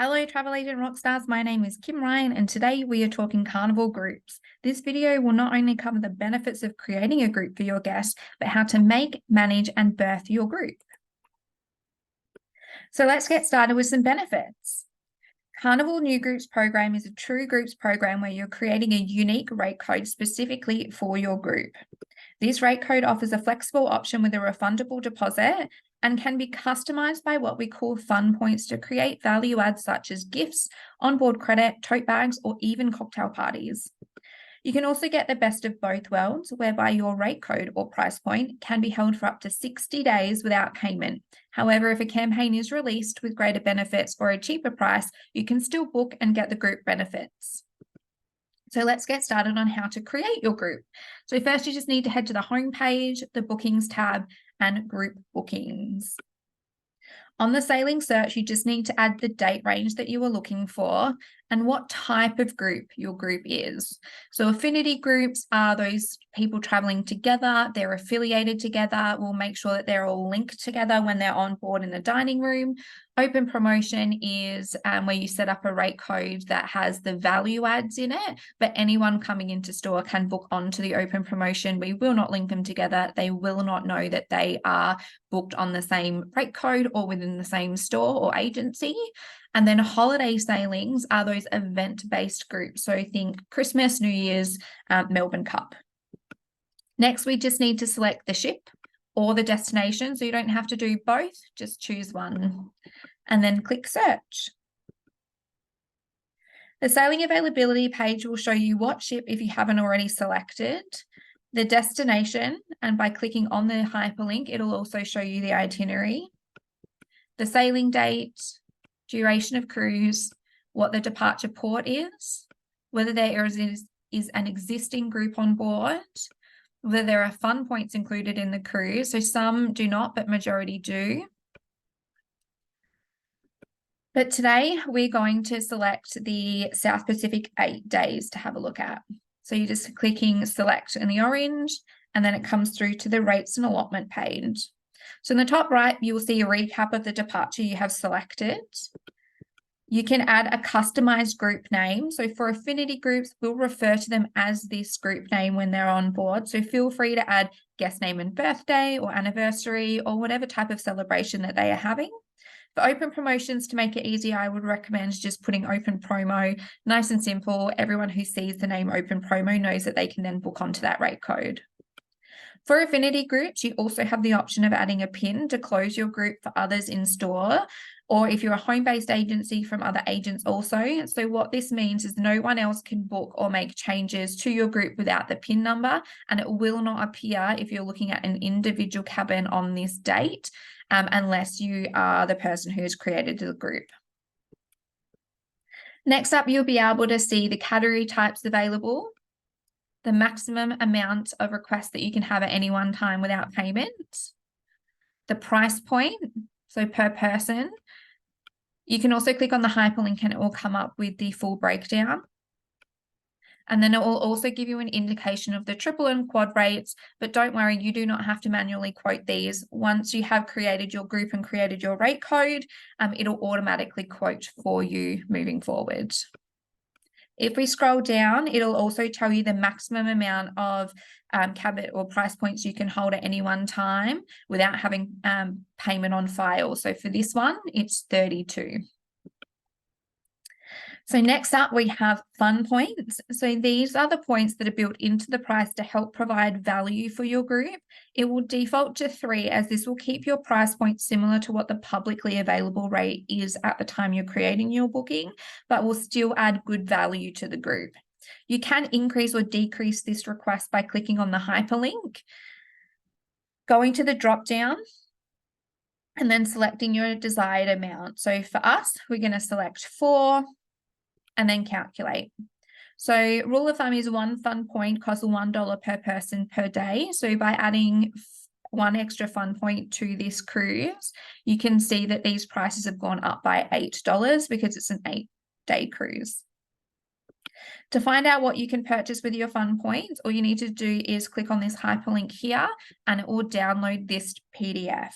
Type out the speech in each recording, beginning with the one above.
Hello, travel agent rockstars. My name is Kim Ryan, and today we are talking Carnival groups. This video will not only cover the benefits of creating a group for your guests, but how to make, manage, and birth your group. So let's get started with some benefits. Carnival New Groups program is a true groups program where you're creating a unique rate code specifically for your group. This rate code offers a flexible option with a refundable deposit and can be customized by what we call fun points to create value adds such as gifts, onboard credit, tote bags, or even cocktail parties. You can also get the best of both worlds, whereby your rate code or price point can be held for up to 60 days without payment. However, if a campaign is released with greater benefits or a cheaper price, you can still book and get the group benefits. So let's get started on how to create your group. So first you just need to head to the home page, the bookings tab, and group bookings. On the sailing search, you just need to add the date range that you are looking for and what type of group your group is. So affinity groups are those people traveling together, they're affiliated together. We'll make sure that they're all linked together when they're on board in the dining room. Open promotion is where you set up a rate code that has the value adds in it, but anyone coming into store can book onto the open promotion. We will not link them together. They will not know that they are booked on the same rate code or within the same store or agency. And then holiday sailings are those event-based groups. So think Christmas, New Year's, Melbourne Cup. Next, we just need to select the ship or the destination. So you don't have to do both, just choose one and then click search. The sailing availability page will show you what ship if you haven't already selected, the destination, and by clicking on the hyperlink, it'll also show you the itinerary, the sailing date, duration of cruise, what the departure port is, whether there is an existing group on board, whether there are fun points included in the cruise. So some do not, but majority do. But today we're going to select the South Pacific 8 days to have a look at. So you're just clicking select in the orange, and then it comes through to the rates and allotment page. So in the top right, you will see a recap of the departure you have selected. You can add a customized group name. So for affinity groups, we'll refer to them as this group name when they're on board. So feel free to add guest name and birthday or anniversary or whatever type of celebration that they are having. For open promotions, to make it easy, I would recommend just putting open promo, nice and simple. Everyone who sees the name open promo knows that they can then book onto that rate code. For affinity groups, you also have the option of adding a pin to close your group for others in store, or if you're a home-based agency, from other agents also. So what this means is no one else can book or make changes to your group without the pin number, and it will not appear if you're looking at an individual cabin on this date, unless you are the person who has created the group. Next up, you'll be able to see the category types available, the maximum amount of requests that you can have at any one time without payment, the price point, so per person. You can also click on the hyperlink and it will come up with the full breakdown. And then it will also give you an indication of the triple and quad rates, but don't worry, you do not have to manually quote these. Once you have created your group and created your rate code, it'll automatically quote for you moving forward. If we scroll down, it'll also tell you the maximum amount of cabin or price points you can hold at any one time without having payment on file. So for this one, it's 32. So next up, we have fun points. So these are the points that are built into the price to help provide value for your group. It will default to 3, as this will keep your price point similar to what the publicly available rate is at the time you're creating your booking, but will still add good value to the group. You can increase or decrease this request by clicking on the hyperlink, going to the drop down, and then selecting your desired amount. So for us, we're going to select 4. And then calculate. So rule of thumb is 1 fun point costs $1 per person per day. So by adding 1 extra fun point to this cruise, you can see that these prices have gone up by $8 because it's an 8-day cruise. To find out what you can purchase with your fun points, all you need to do is click on this hyperlink here and it will download this PDF.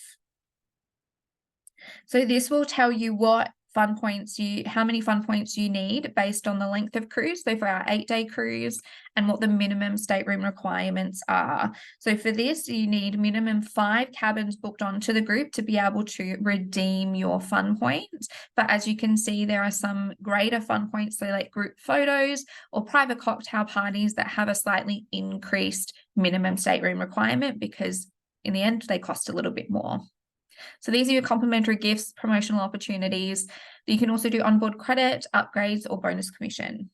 So this will tell you what how many fun points you need based on the length of cruise. So for our 8-day cruise, and what the minimum stateroom requirements are. So for this, you need minimum 5 cabins booked onto the group to be able to redeem your fun points. But as you can see, there are some greater fun points, so like group photos or private cocktail parties that have a slightly increased minimum stateroom requirement, because in the end, they cost a little bit more. So these are your complimentary gifts, promotional opportunities. You can also do onboard credit, upgrades, or bonus commission.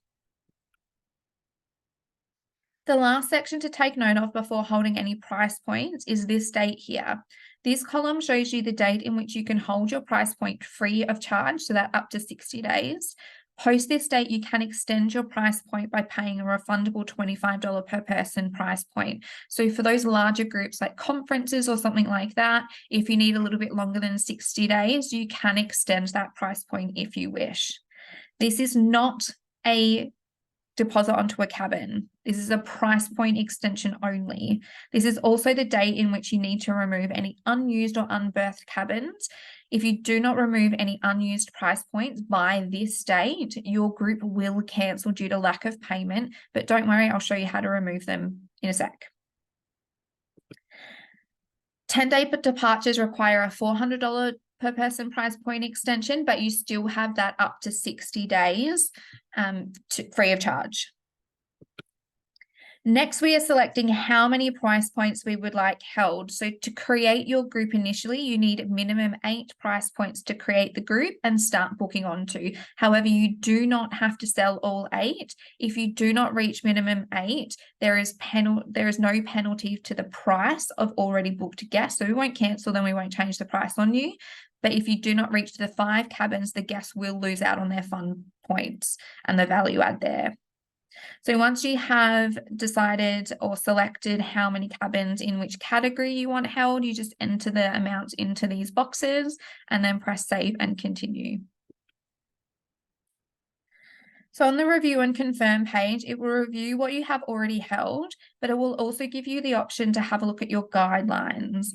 The last section to take note of before holding any price points is this date here. This column shows you the date in which you can hold your price point free of charge, so that up to 60 days. Post this date, you can extend your price point by paying a refundable $25 per person price point. So for those larger groups like conferences or something like that, if you need a little bit longer than 60 days, you can extend that price point if you wish. This is not a deposit onto a cabin. This is a price point extension only. This is also the date in which you need to remove any unused or unberthed cabins. If you do not remove any unused price points by this date, your group will cancel due to lack of payment, but don't worry, I'll show you how to remove them in a sec. 10-day departures require a $400 per person price point extension, but you still have that up to 60 days free of charge. Next, we are selecting how many price points we would like held. So to create your group initially, you need minimum 8 price points to create the group and start booking onto. However, you do not have to sell all 8. If you do not reach minimum 8, there is no penalty to the price of already booked guests. So we won't cancel them, we won't change the price on you. But if you do not reach the 5 cabins, the guests will lose out on their fun points and the value add there. So once you have decided or selected how many cabins in which category you want held, you just enter the amounts into these boxes and then press save and continue. So on the review and confirm page, it will review what you have already held, but it will also give you the option to have a look at your guidelines.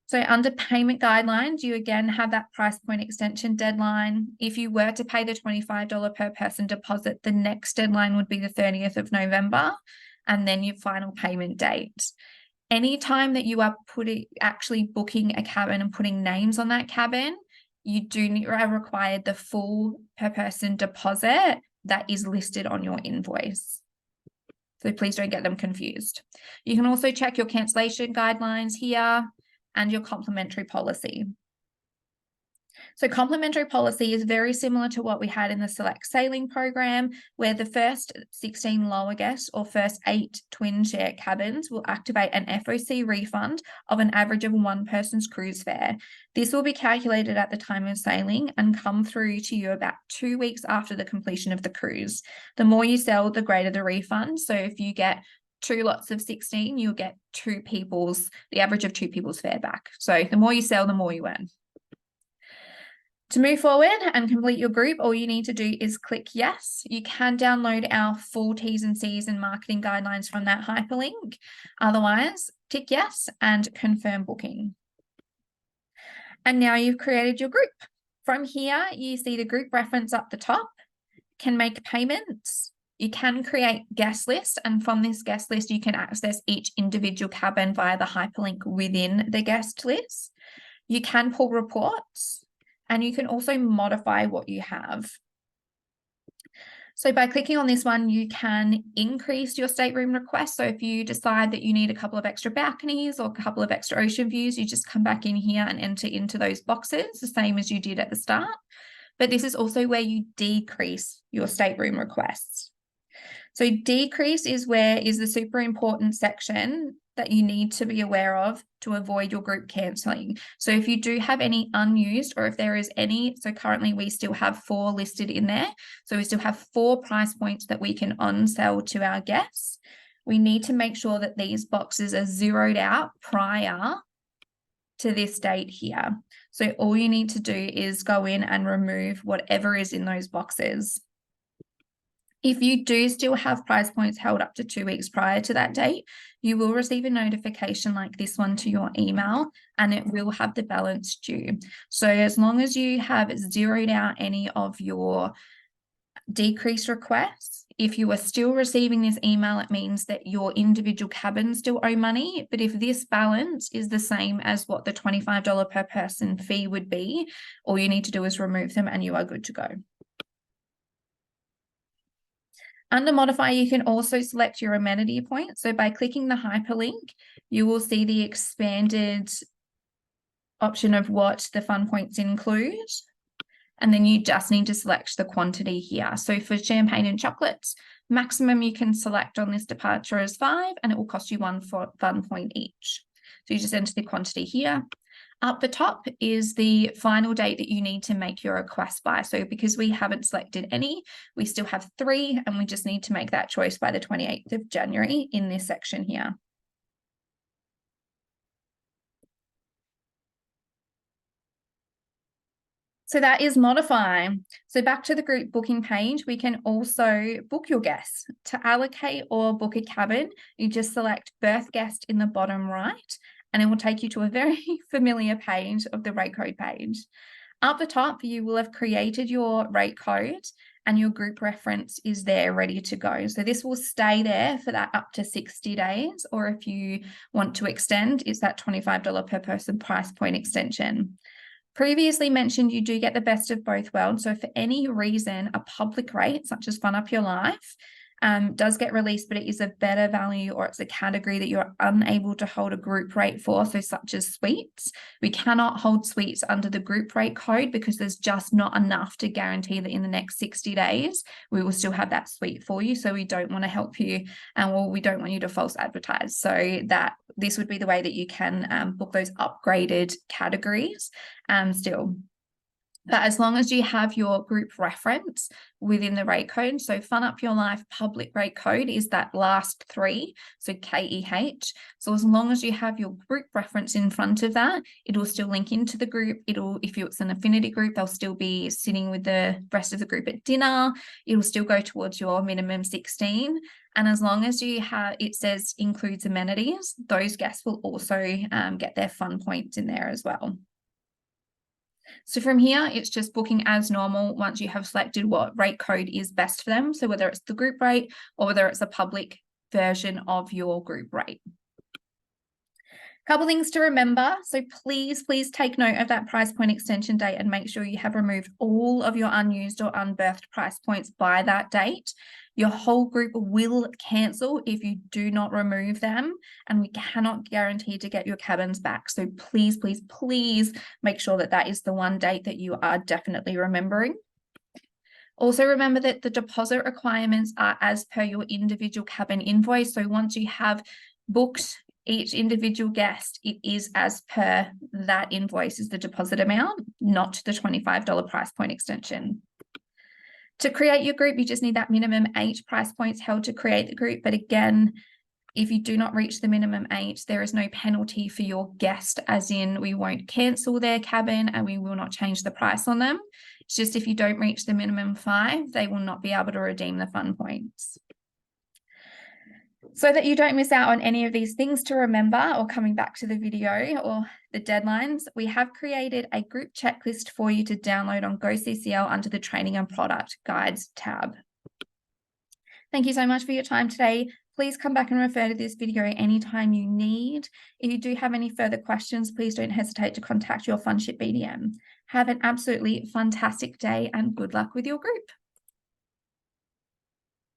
So under payment guidelines, you again have that price point extension deadline. If you were to pay the $25 per person deposit, the next deadline would be the 30th of November, and then your final payment date. Anytime that you are actually booking a cabin and putting names on that cabin, you are required the full per person deposit that is listed on your invoice. So please don't get them confused. You can also check your cancellation guidelines here and your complimentary policy. So complimentary policy is very similar to what we had in the select sailing program, where the first 16 lower guests or first 8 twin share cabins will activate an FOC refund of an average of 1 person's cruise fare. This will be calculated at the time of sailing and come through to you about 2 weeks after the completion of the cruise. The more you sell, the greater the refund. So if you get 2 lots of 16, you'll get the average of 2 people's fare back. So the more you sell, the more you earn. To move forward and complete your group, all you need to do is click yes. You can download our full T's and C's and marketing guidelines from that hyperlink. Otherwise, tick yes and confirm booking. And now you've created your group. From here, you see the group reference up the top, can make payments. You can create guest list, and from this guest list, you can access each individual cabin via the hyperlink within the guest list. You can pull reports, and you can also modify what you have. So by clicking on this one, you can increase your stateroom request. So if you decide that you need a couple of extra balconies or a couple of extra ocean views, you just come back in here and enter into those boxes, the same as you did at the start. But this is also where you decrease your stateroom requests. So decrease is the super important section that you need to be aware of to avoid your group cancelling. So if you do have any unused, or if there is any, so currently we still have 4 listed in there. So we still have 4 price points that we can on-sell to our guests. We need to make sure that these boxes are zeroed out prior to this date here. So all you need to do is go in and remove whatever is in those boxes. If you do still have prize points held up to 2 weeks prior to that date, you will receive a notification like this one to your email, and it will have the balance due. So as long as you have zeroed out any of your decrease requests, if you are still receiving this email, it means that your individual cabins still owe money. But if this balance is the same as what the $25 per person fee would be, all you need to do is remove them and you are good to go. Under Modify, you can also select your amenity point. So by clicking the hyperlink, you will see the expanded option of what the fun points include. And then you just need to select the quantity here. So for champagne and chocolates, maximum you can select on this departure is 5, and it will cost you 1 fun point each. So you just enter the quantity here. Up the top is the final date that you need to make your request by. So because we haven't selected any, we still have 3, and we just need to make that choice by the 28th of January in this section here. So that is Modify. So back to the group booking page, we can also book your guests. To allocate or book a cabin, you just select Birth Guest in the bottom right, and it will take you to a very familiar page of the rate code page. Up the top, you will have created your rate code and your group reference is there ready to go. So this will stay there for that up to 60 days, or if you want to extend, it's that $25 per person price point extension. Previously mentioned, you do get the best of both worlds. So for any reason, a public rate, such as Fun Up Your Life, does get released, but it is a better value, or it's a category that you're unable to hold a group rate for, so such as suites. We cannot hold suites under the group rate code because there's just not enough to guarantee that in the next 60 days, we will still have that suite for you. So we don't want to help you, and well, we don't want you to false advertise. So that this would be the way that you can book those upgraded categories still. But as long as you have your group reference within the rate code, so Fun Up Your Life public rate code is that last 3, so KEH. So as long as you have your group reference in front of that, it will still link into the group. If it's an affinity group, they'll still be sitting with the rest of the group at dinner. It will still go towards your minimum 16. And as long as you have, it says includes amenities, those guests will also get their fun points in there as well. So from here, it's just booking as normal once you have selected what rate code is best for them. So whether it's the group rate or whether it's a public version of your group rate. Couple things to remember. So please take note of that price point extension date and make sure you have removed all of your unused or unberthed price points by that date. Your whole group will cancel if you do not remove them, and we cannot guarantee to get your cabins back. So please make sure that that is the one date that you are definitely remembering. Also remember that the deposit requirements are as per your individual cabin invoice. So once you have booked each individual guest, it is as per that invoice is the deposit amount, not the $25 price point extension. To create your group, you just need that minimum 8 price points held to create the group. But again, if you do not reach the minimum 8, there is no penalty for your guest, as in we won't cancel their cabin and we will not change the price on them. It's just if you don't reach the minimum 5, they will not be able to redeem the fun points. So that you don't miss out on any of these things to remember, or coming back to the video or the deadlines, we have created a group checklist for you to download on GoCCL under the Training and Product Guides tab. Thank you so much for your time today. Please come back and refer to this video anytime you need. If you do have any further questions, please don't hesitate to contact your Funship BDM. Have an absolutely fantastic day and good luck with your group.